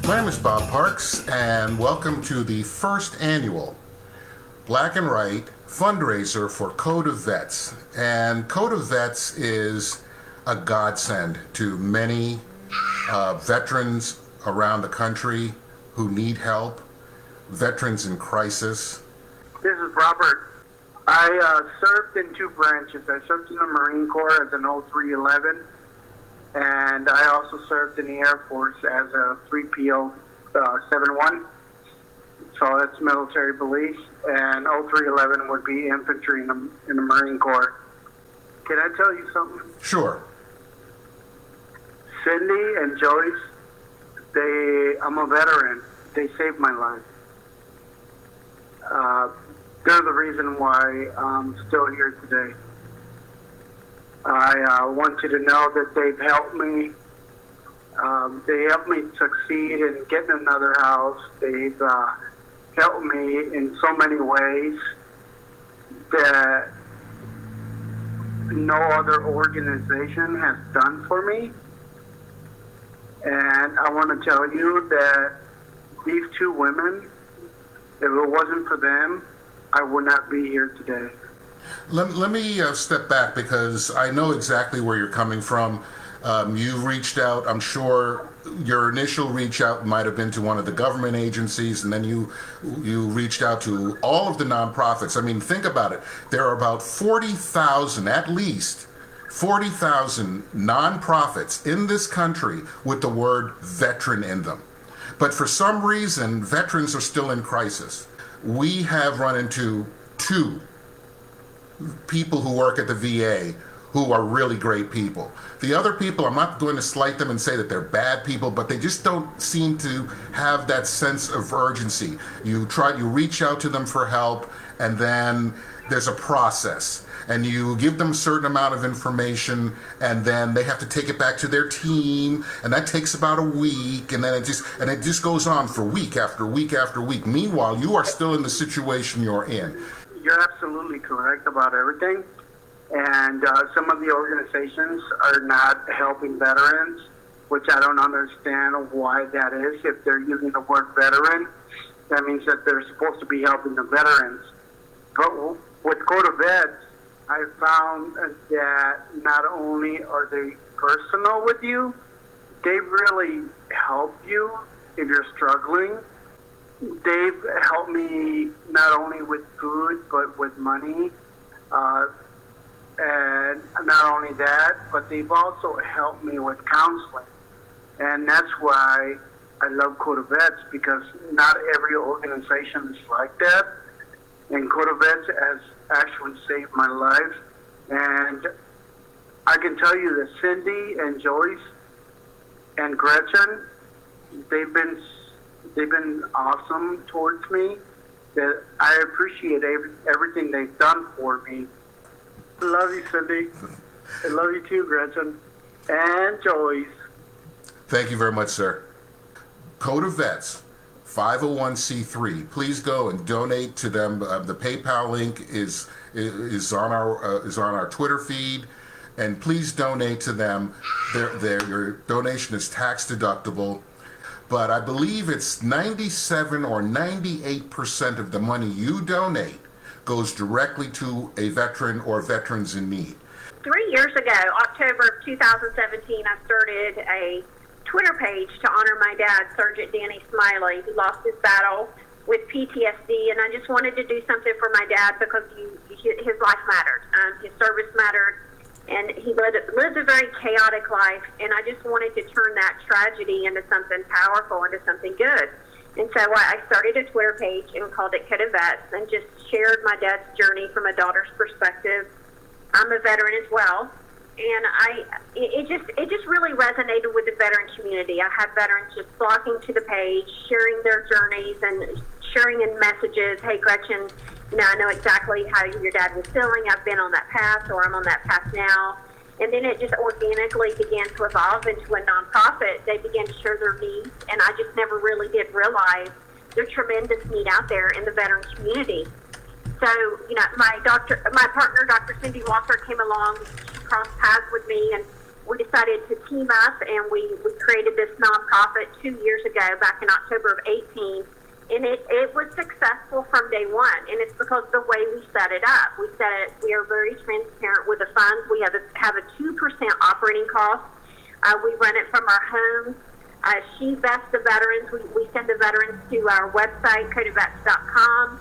My name is Bob Parks, and welcome to the first annual Black and Right Fundraiser for Code of Vets. And Code of Vets is a godsend to many veterans around the country who need help, veterans in crisis. This is Robert. I served in two branches. I served in the Marine Corps as an 0311, and I also served in the Air Force as a 3PO 71. So that's military police, and 0311 would be infantry in the Marine Corps. Can I tell you something? Sure. Cindy and Joyce, I'm a veteran. They saved my life. They're the reason why I'm still here today. I want you to know that they've helped me. They helped me succeed in getting another house. They've helped me in so many ways that no other organization has done for me. And I want to tell you that these two women, if it wasn't for them, I would not be here today. Let me step back because I know exactly where you're coming from. You reached out, I'm sure your initial reach out might have been to one of the government agencies, and then you reached out to all of the nonprofits. I mean, think about it. There are about 40,000, at least 40,000 nonprofits in this country with the word veteran in them. But for some reason, veterans are still in crisis. We have run into two people who work at the VA who are really great people. The other people, I'm not going to slight them and say that they're bad people, but they just don't seem to have that sense of urgency. You reach out to them for help, and then there's a process. And you give them a certain amount of information, and then they have to take it back to their team, and that takes about a week, and then it just goes on for week after week after week. Meanwhile, you are still in the situation you're in. You're absolutely correct about everything. And some of the organizations are not helping veterans, which I don't understand why that is. If they're using the word veteran, that means that they're supposed to be helping the veterans. But with Code of Vets, I found that not only are they personal with you, they really help you if you're struggling. They've helped me not only with food, but with money. And not only that, but they've also helped me with counseling. And that's why I love Code of Vets, because not every organization is like that. And Code of Vets has actually saved my life. And I can tell you that Cindy and Joyce and Gretchen, they've been awesome towards me. That I appreciate everything they've done for me. I love you, Cindy. I love you too, Gretchen. And Joyce. Thank you very much, sir. Code of Vets, 501c3. Please go and donate to them. The PayPal link is on our Twitter feed, and please donate to them. Your donation is tax deductible, but I believe it's 97 or 98% of the money you donate goes directly to a veteran or veterans in need. 3 years ago, October of 2017, I started a Twitter page to honor my dad, Sergeant Danny Smiley, who lost his battle with PTSD, and I just wanted to do something for my dad because his life mattered. His service mattered, and he lived a very chaotic life, and I just wanted to turn that tragedy into something powerful, into something good. And so I started a Twitter page and called it Code of Vets, and just shared my dad's journey from a daughter's perspective. I'm a veteran as well, and it just really resonated with the veteran community. I had veterans just flocking to the page, sharing their journeys and sharing in messages. Hey, Gretchen, I know exactly how your dad was feeling. I've been on that path, or I'm on that path now. And then it just organically began to evolve into a nonprofit. They began to share their needs, and I just never really did realize the tremendous need out there in the veteran community. So, my partner, Dr. Cindy Walker, came along. She crossed paths with me, and we decided to team up, and we created this nonprofit 2 years ago, back in October of 18. And it was successful from day one, and it's because the way we set it up. We are very transparent with the funds. We have a 2% operating cost. We run it from our homes. She vets the veterans. We send the veterans to our website, codevets.com.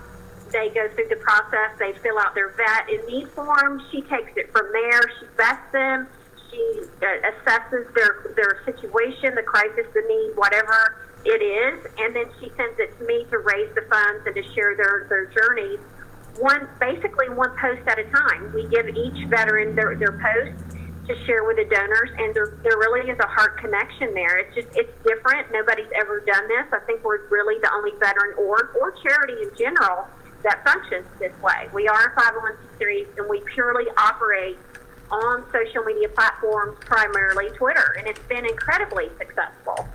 They go through the process. They fill out their vet and need form. She takes it from there. She vets them. She assesses their situation, the crisis, the need, whatever it is, and then she sends it to me to raise the funds and to share their journeys, basically one post at a time. We give each veteran their post to share with the donors, and there really is a heart connection there. It's different. Nobody's ever done this. I think we're really the only veteran or charity in general that functions this way. We are a 501c3, and we purely operate on social media platforms, primarily Twitter, and it's been incredibly successful.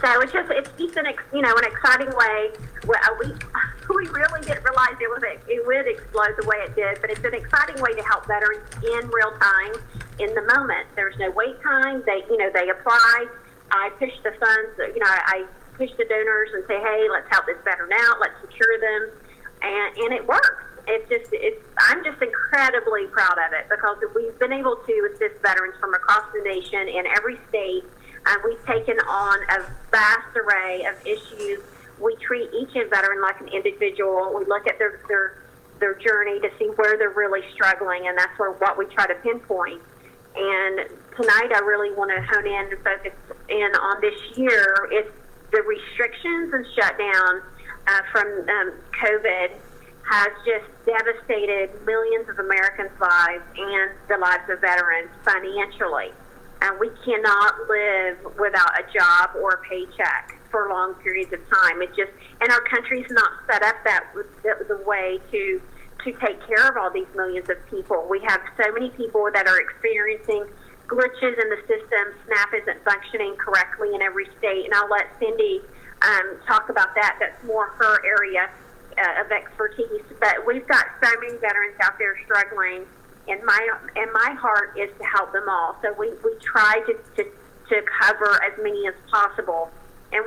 So it's just an exciting way. We really didn't realize it would explode the way it did, but it's an exciting way to help veterans in real time, in the moment. There's no wait time. They apply. I push the funds. I push the donors and say, hey, let's help this veteran out. Let's secure them, and it works. I'm just incredibly proud of it, because we've been able to assist veterans from across the nation in every state. We've taken on a vast array of issues. We treat each veteran like an individual. We look at their journey to see where they're really struggling, and that's what we try to pinpoint. And tonight I really want to hone in and focus in on this year. It's the restrictions and shutdown from COVID has just devastated millions of Americans' lives and the lives of veterans financially. We cannot live without a job or a paycheck for long periods of time. And our country's not set up the way to take care of all these millions of people. We have so many people that are experiencing glitches in the system. SNAP isn't functioning correctly in every state, and I'll let Cindy talk about that. That's more her area of expertise. But we've got so many veterans out there struggling. And my heart is to help them all. So we try to cover as many as possible. And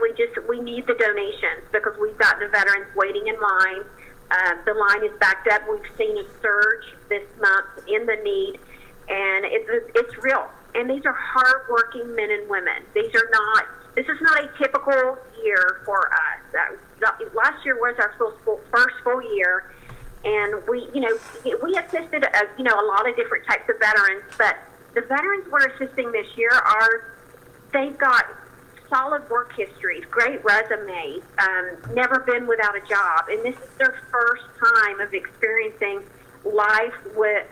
we need the donations, because we've got the veterans waiting in line. The line is backed up. We've seen a surge this month in the need, and it's real. And these are hardworking men and women. This is not a typical year for us. Last year was our first full year. And we assisted a lot of different types of veterans, but the veterans we're assisting this year they've got solid work histories, great resumes, never been without a job, and this is their first time of experiencing life with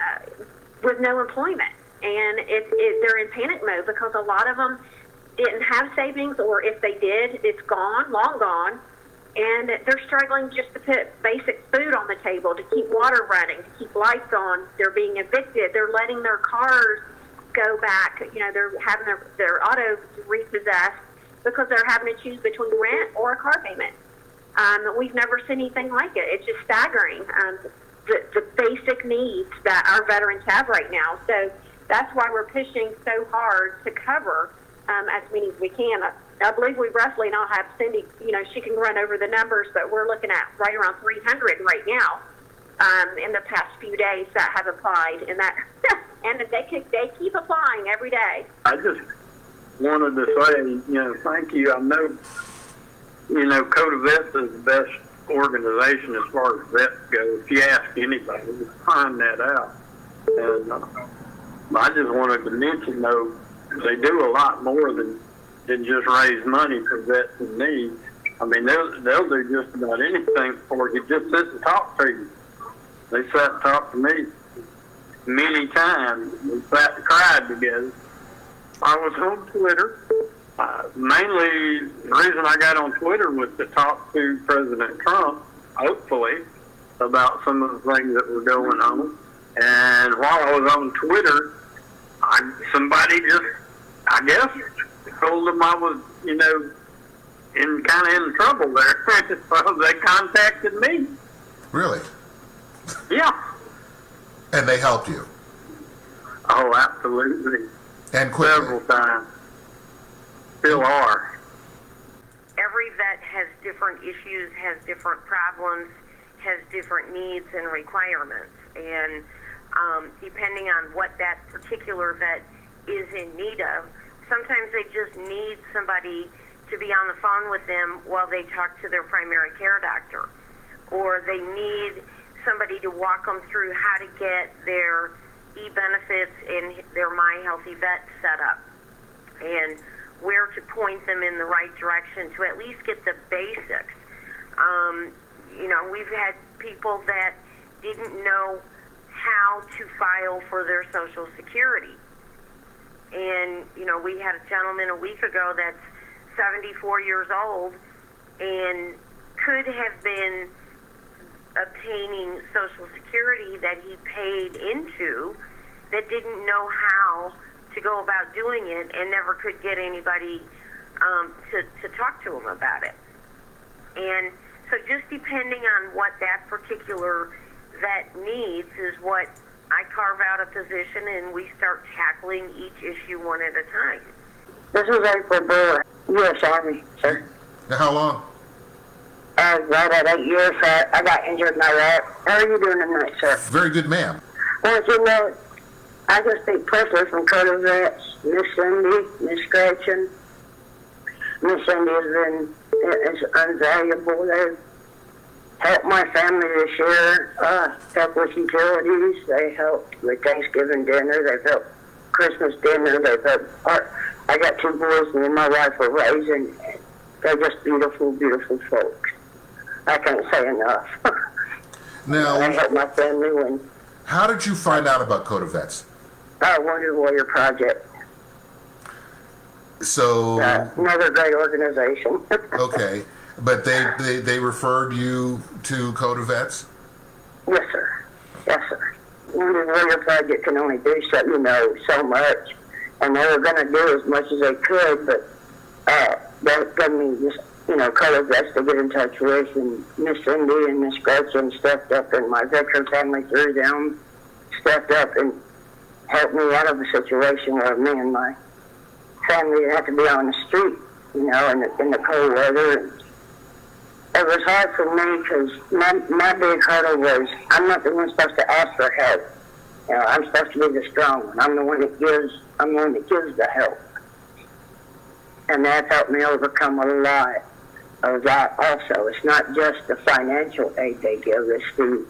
no employment, and they're in panic mode, because a lot of them didn't have savings, or if they did, it's gone, long gone. And they're struggling just to put basic food on the table, to keep water running, to keep lights on. They're being evicted. They're letting their cars go back. They're having their autos repossessed, because they're having to choose between rent or a car payment. We've never seen anything like it. It's just staggering, the basic needs that our veterans have right now. So that's why we're pushing so hard to cover as many as we can. I believe we roughly now have Cindy, she can run over the numbers, but we're looking at right around 300 right now in the past few days that have applied, and and they keep applying every day. I just wanted to say, thank you. I know, Code of Vets is the best organization as far as vets go. If you ask anybody, you'll find that out. And I just wanted to mention, though, they do a lot more than just raise money for vets in need. I mean, they'll do just about anything for you. Just sit and talk to you. They sat and talked to me many times. We sat and cried together. I was on Twitter. Mainly, the reason I got on Twitter was to talk to President Trump, hopefully, about some of the things that were going on. And while I was on Twitter, somebody just, I guess, told them I was, in trouble there. So they contacted me. Really? Yeah. And they helped you? Oh, absolutely. And quickly. several times. Still are. Every vet has different issues, has different problems, has different needs and requirements. And depending on what that particular vet is in need of, sometimes they just need somebody to be on the phone with them while they talk to their primary care doctor. Or they need somebody to walk them through how to get their e-benefits and their My Healthy Vet set up, and where to point them in the right direction to at least get the basics. We've had people that didn't know how to file for their Social Security. And, we had a gentleman a week ago that's 74 years old and could have been obtaining Social Security that he paid into, that didn't know how to go about doing it and never could get anybody to talk to him about it. And so just depending on what that particular vet needs is what I carve out a position and we start tackling each issue one at a time. This is April Brewer, U.S. Army, sir. Now, how long? Right at 8 years, I got injured in Iraq. How are you doing tonight, sir? Very good, ma'am. Well, I just think personally from Coda Vets, Miss Cindy, Miss Gretchen. Miss Cindy has been invaluable. They've helped my family this year, helped with utilities. They helped with Thanksgiving dinner. They've helped Christmas dinner. They've helped. I got 2 boys and my wife are raising. They're just beautiful, beautiful folks. I can't say enough. Now, I helped my family when how did you find out about Coda Vets? Wounded Warrior Project. So, Another great organization. okay, but they referred you to Coda Vets? Yes, sir. Yes, sir. Wounded Warrior Project can only do so much, and they were going to do as much as they could, but that got me just, Coda Vets to get in touch with, and Miss Cindy and Miss Gretchen stepped up, and my veteran family through them stepped up and helped me out of a situation where me and my family had to be on the street, in the cold weather. It was hard for me because my big hurdle was I'm not the one supposed to ask for help. I'm supposed to be the strong one. I'm the one that gives the help. And that helped me overcome a lot of that also. It's not just the financial aid they give, it's the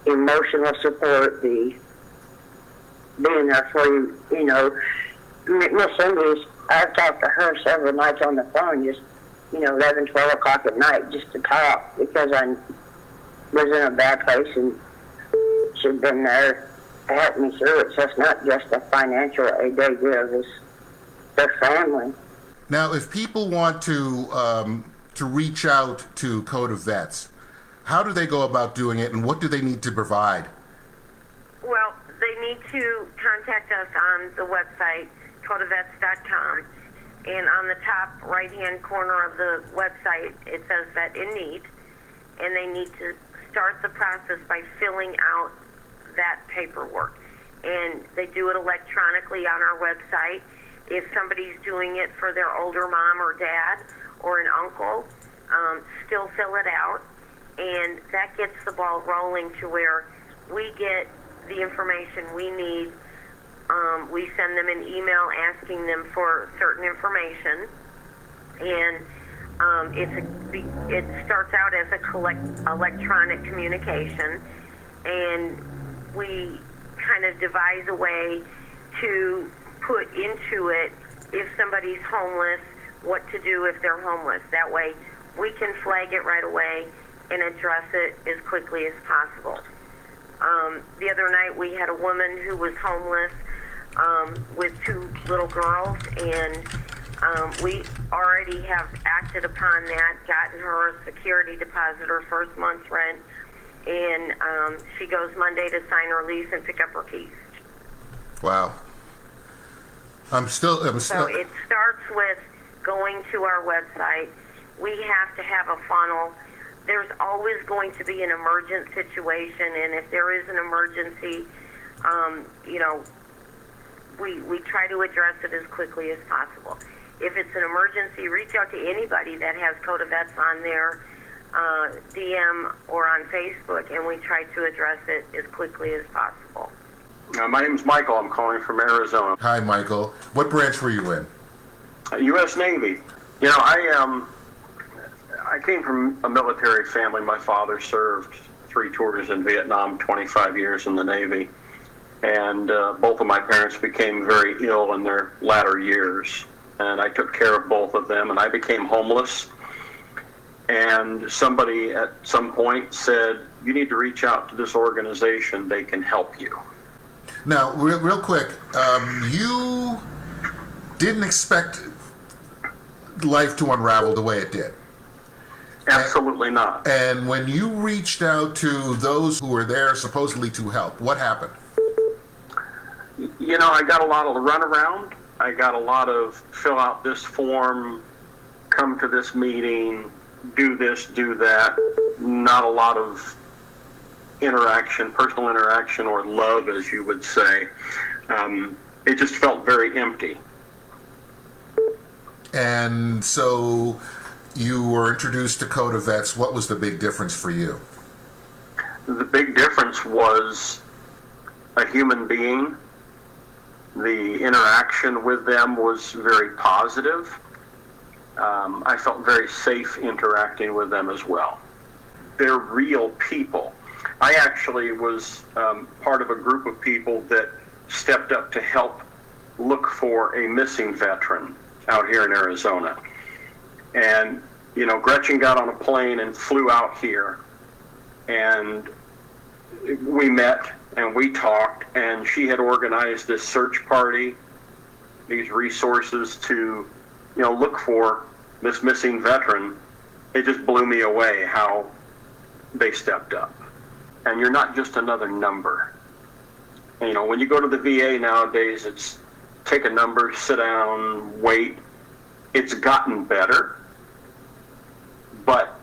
emotional support, the being there for you, Miss Cindy's, I've talked to her several nights on the phone, just, 11, 12 o'clock at night, just to talk, because I was in a bad place, and she'd been there to help me through it. So it's not just the financial aid they give, it's their family. Now, if people want to reach out to Coda Vets, how do they go about doing it, and what do they need to provide? Well, they need to contact us on the website, codavets.com, and on the top right-hand corner of the website, it says Vet in Need, and they need to start the process by filling out that paperwork. And they do it electronically on our website. If somebody's doing it for their older mom or dad or an uncle, still fill it out, and that gets the ball rolling to where we get the information we need. We send them an email asking them for certain information, and it starts out as a electronic communication, and we kind of devise a way to put into it if somebody's homeless, what to do if they're homeless. That way we can flag it right away and address it as quickly as possible. The other night we had a woman who was homeless with 2 little girls, and we already have acted upon that, gotten her a security deposit, her first month's rent, and she goes Monday to sign her lease and pick up her keys. Wow. I'm still. So it starts with going to our website. We have to have a funnel. There's always going to be an emergent situation, and if there is an emergency, we try to address it as quickly as possible. If it's an emergency, reach out to anybody that has Code of Vets on their DM or on Facebook, and we try to address it as quickly as possible. My name is Michael. I'm calling from Arizona. Hi, Michael. What branch were you in? U.S. Navy. You know, I came from a military family. My father served 3 tours in Vietnam, 25 years in the Navy. And both of my parents became very ill in their latter years. And I took care of both of them, and I became homeless. And somebody at some point said, you need to reach out to this organization. They can help you. Now, real quick, you didn't expect life to unravel the way it did. Absolutely not. And when you reached out to those who were there supposedly to help, what happened? You know, I got a lot of runaround. I got a lot of fill out this form, come to this meeting, do this, do that. Not a lot of interaction, personal interaction, or love, as you would say. It just felt very empty. And so you were introduced to Code of Vets. What was the big difference for you? The big difference was a human being. The interaction with them was very positive. I felt very safe interacting with them as well. They're real people. I actually was part of a group of people that stepped up to help look for a missing veteran out here in Arizona. And, you know, Gretchen got on a plane and flew out here, and we met and we talked, and she had organized this search party, these resources to, you know, look for this missing veteran. It just blew me away how they stepped up. And you're not just another number. You know, when you go to the VA nowadays, it's take a number, sit down, wait. It's gotten better, but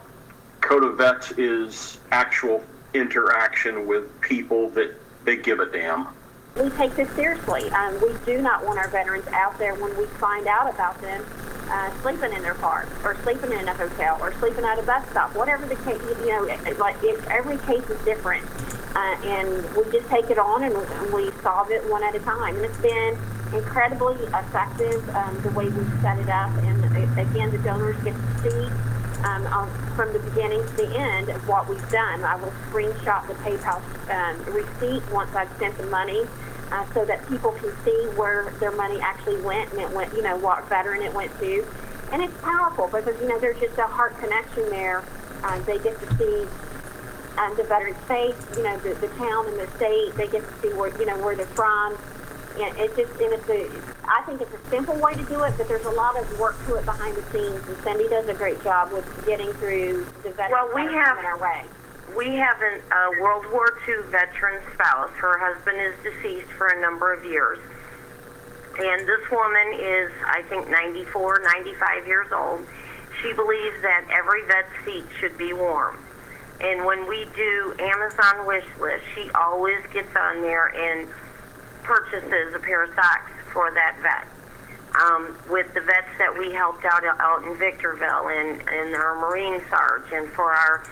Code of Vets is actual interaction with people that they give a damn. We take this seriously. We do not want our veterans out there when we find out about them sleeping in their cars, or sleeping in a hotel, or sleeping at a bus stop, whatever the case. You know, like every case is different, and we just take it on and we solve it one at a time. And it's been incredibly effective the way we've set it up. And again, the donors get to see from the beginning to the end of what we've done. I will screenshot the PayPal receipt once I've sent the money, so that people can see where their money actually went, and it went, you know, what veteran it went to. And it's powerful because, you know, there's just a heart connection there. They get to see the veteran's face, you know, the town and the state. They get to see where, you know, where they're from. And I think it's a simple way to do it, but there's a lot of work to it behind the scenes, and Cindy does a great job with getting through the veterans. Well, we have in our way. We have a World War II veteran spouse. Her husband is deceased for a number of years. And this woman is, I think, 94, 95 years old. She believes that every vet's feet should be warm. And when we do Amazon wish list, she always gets on there and purchases a pair of socks for that vet. With the vets that we helped out in Victorville, and our Marine Sarge, and for our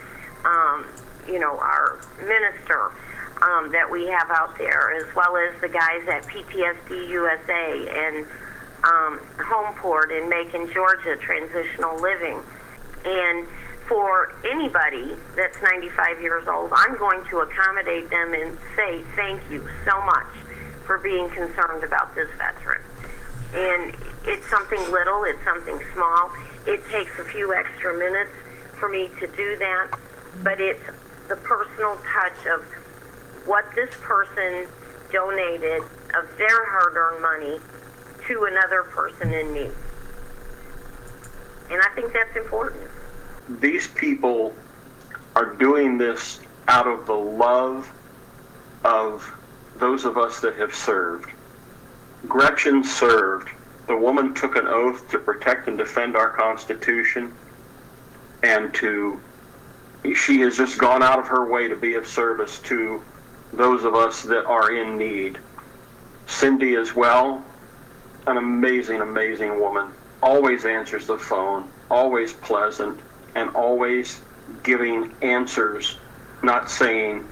our minister that we have out there, as well as the guys at PTSD USA and Homeport in Macon, Georgia, Transitional Living. And for anybody that's 95 years old, I'm going to accommodate them and say thank you so much for being concerned about this veteran. And it's something little, it's something small. It takes a few extra minutes for me to do that, but it's the personal touch of what this person donated of their hard-earned money to another person in need. And I think that's important. These people are doing this out of the love of those of us that have served. Gretchen served. The woman took an oath to protect and defend our Constitution, and she has just gone out of her way to be of service to those of us that are in need. Cindy as well, an amazing, amazing woman. Always answers the phone, always pleasant, and always giving answers, not saying,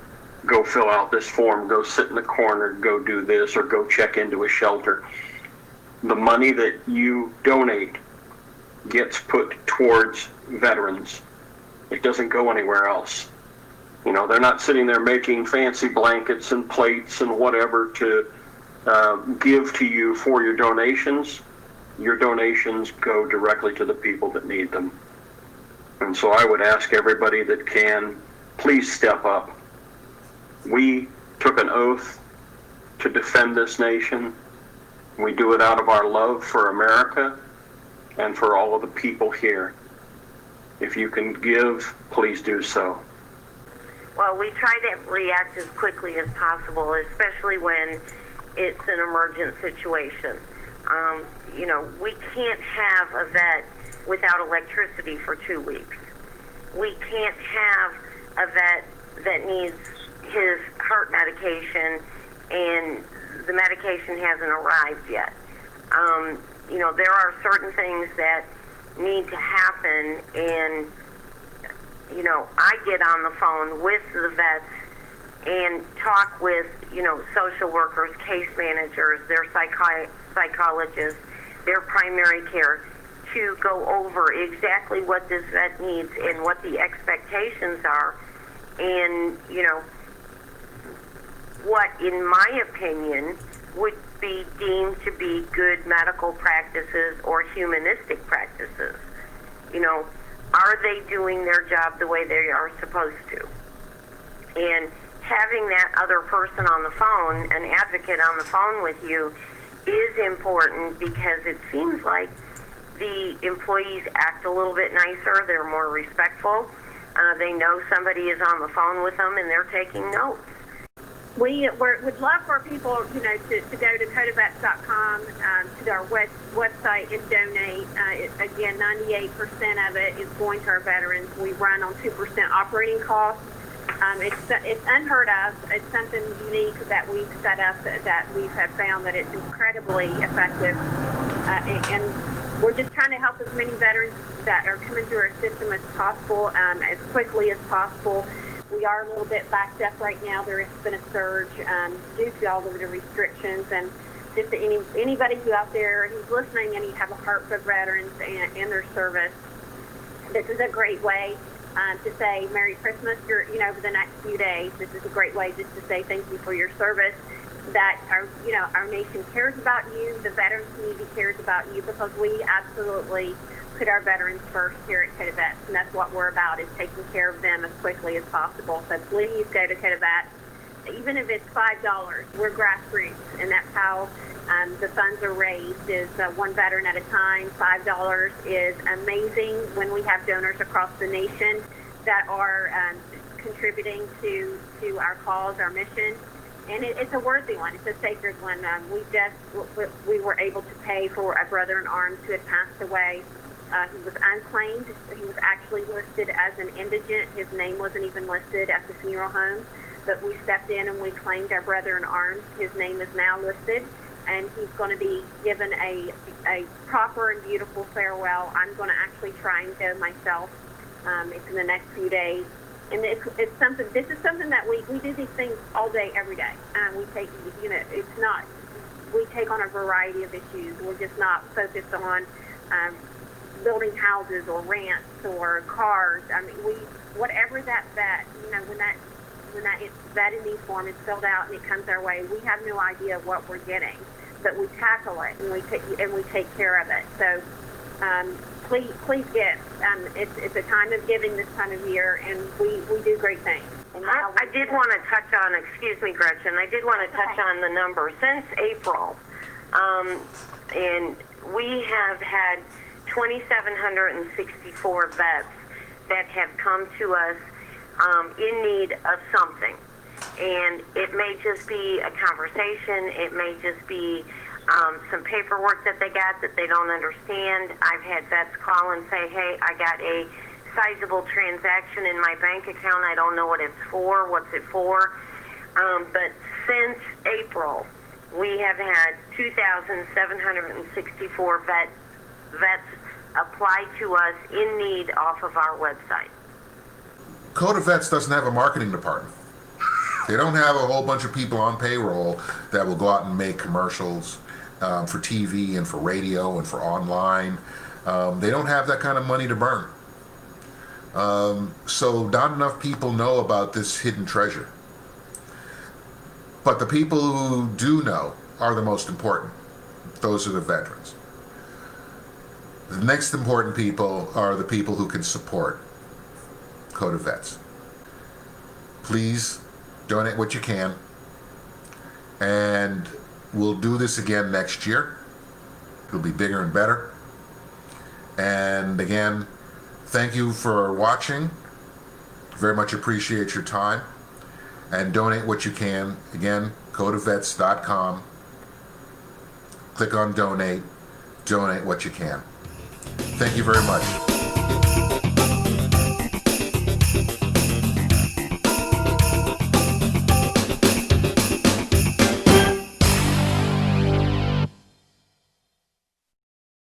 go fill out this form, go sit in the corner, go do this, or go check into a shelter. The money that you donate gets put towards veterans. It doesn't go anywhere else. You know, they're not sitting there making fancy blankets and plates and whatever to give to you for your donations. Your donations go directly to the people that need them. And so I would ask everybody that can, please step up. We took an oath to defend this nation. We do it out of our love for America and for all of the people here. If you can give, please do so. Well, we try to react as quickly as possible, especially when it's an emergent situation. You know, we can't have a vet without electricity for 2 weeks. We can't have a vet that needs his heart medication and the medication hasn't arrived yet. You know, there are certain things that need to happen, and, you know, I get on the phone with the vets and talk with, you know, social workers, case managers, their psychologists, their primary care, to go over exactly what this vet needs and what the expectations are, and, you know, what, in my opinion, would be deemed to be good medical practices or humanistic practices. You know, are they doing their job the way they are supposed to? And having that other person on the phone, an advocate on the phone with you, is important, because it seems like the employees act a little bit nicer, they're more respectful, they know somebody is on the phone with them and they're taking notes. We would love for people, you know, to go to codavets.com, to our website and donate. Again, 98% of it is going to our veterans. We run on 2% operating costs. It's unheard of. It's something unique that we've set up, that we have found that it's incredibly effective. And we're just trying to help as many veterans that are coming through our system as possible, as quickly as possible. We are a little bit backed up right now. There has been a surge due to all of the restrictions, and just anybody who out there who's listening and you have a heart for veterans and their service, this is a great way to say Merry Christmas. You know, over the next few days, this is a great way just to say thank you for your service. That our nation cares about you, the veterans community cares about you, because we absolutely put our veterans first here at Coda Vets, and that's what we're about, is taking care of them as quickly as possible. So please go to Coda Vets. Even if it's $5, we're grassroots, and that's how the funds are raised, is one veteran at a time. $5 is amazing when we have donors across the nation that are contributing to our cause, our mission. And it's a worthy one. It's a sacred one. We were able to pay for a brother in arms who had passed away. He was unclaimed. He was actually listed as an indigent. His name wasn't even listed at the funeral home. But we stepped in and we claimed our brother in arms. His name is now listed, and he's going to be given a proper and beautiful farewell. I'm going to actually try and go myself. It's in the next few days. And it's something. This is something that we do these things all day, every day. We take, you know, it's not. We take on a variety of issues. We're just not focused on building houses or rents or cars. I mean, whatever that vet, you know, when that it's vet in these form is filled out and it comes our way, we have no idea what we're getting, but we tackle it and we take care of it. So please give. It's a time of giving this time of year, and we do great things. I did want to touch on, excuse me, Gretchen, I did want to touch on the number. Since April, and we have had 2,764 vets that have come to us in need of something. And it may just be a conversation, it may just be some paperwork that they got that they don't understand. I've had vets call and say, hey, I got a sizable transaction in my bank account, I don't know what it's for, what's it for. But since April, we have had 2,764 vets apply to us in need off of our website. Code of Vets doesn't have a marketing department. They don't have a whole bunch of people on payroll that will go out and make commercials for TV and for radio and for online. They don't have that kind of money to burn. So not enough people know about this hidden treasure. But the people who do know are the most important. Those are the veterans. The next important people are the people who can support Code of Vets. Please donate what you can, and we'll do this again next year. It'll be bigger and better. And again, thank you for watching. Very much appreciate your time. And donate what you can. Again, codeofvets.com. Click on donate. Donate what you can. Thank you very much.